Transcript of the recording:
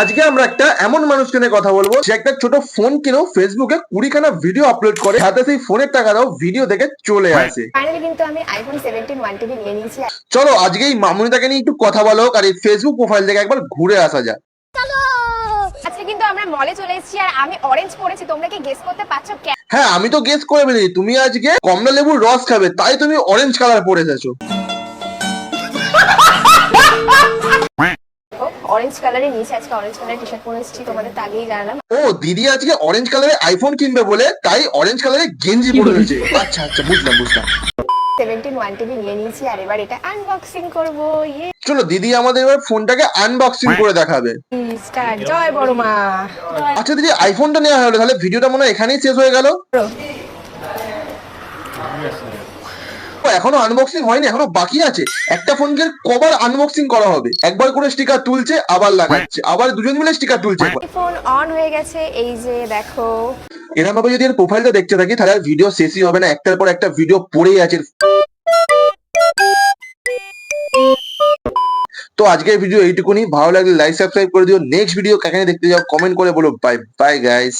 আজকে আমরা একটা এমন মানুষকে নিয়ে কথা বলবো যে একটা ছোট ফোন কিনেও ফেসবুকে 20খানা ভিডিও আপলোড করে হাতে সেই ফোনের টাকাটাও ভিডিও দেখে চলে আসে। ফাইনালি কিন্তু আমি আইফোন 17 1 টিবি নিয়ে নিয়েছি। চলো আজকে এই মামুনিটাকে নিয়ে একটু কথা বলো আর এই ফেসবুক প্রোফাইল থেকে একবার ঘুরে আসা যাক। আজকে কিন্তু আমরা মলে চলে এসেছি আর আমি অরেঞ্জ পরেছি। তোমরা কি গেস করতে পারছো কেন? হ্যাঁ, আমি তো গেস করে ফেলেছি তুমি আজকে কমলা লেবুর রস খাবে, তাই তুমি অরেঞ্জ কালার পরে এসেছো। অরেঞ্জ কালারের নিচে আজকে অরেঞ্জ কালারের টি শার্ট পরে এসেছি, তোমাদের তো আগেই জানালাম। ও দিদি আজকে অরেঞ্জ কালারের আইফোন কিনবে বলে তাই অরেঞ্জ কালারের গেঞ্জি পরে রয়েছে। আচ্ছা আচ্ছা, বুঝলাম। 17 1 টিবি নিয়ে নিয়েছি আর এবার এটা আনবক্সিং করব। ইয়ে চলো দিদি আমাদের এবার ফোনটাকে আনবক্সিং করে দেখাবে। স্টার্ট। জয় বড় মা। আচ্ছা দিদি, আইফোনটা নেওয়া হলো, তাহলে ভিডিওটা মনে হয় এখানেই শেষ হয়ে গেল। এখনো আনবক্সিং হয়নি, এখনো বাকি আছে। একটা ফোনকে কবার আনবক্সিং করা হবে? একবার করে স্টিকার তুলছে আবার লাগাচ্ছে, আবার দুজন মিলে স্টিকার তুলছে। ফোন অন হয়ে গেছে, এই যে দেখো। এরকম ভাবে যদি এর প্রোফাইলটা দেখতে থাকি তাহলে আর ভিডিও শেষই হবে না, একটার পর একটা ভিডিও পড়েই আছে। তো আজকের ভিডিও এইটুকুনি। ভালো লাগলে লাইক সাবস্ক্রাইব করে দিও। নেক্সট ভিডিও কাকে দেখতে যাও কমেন্ট করে বলো। Bye bye guys.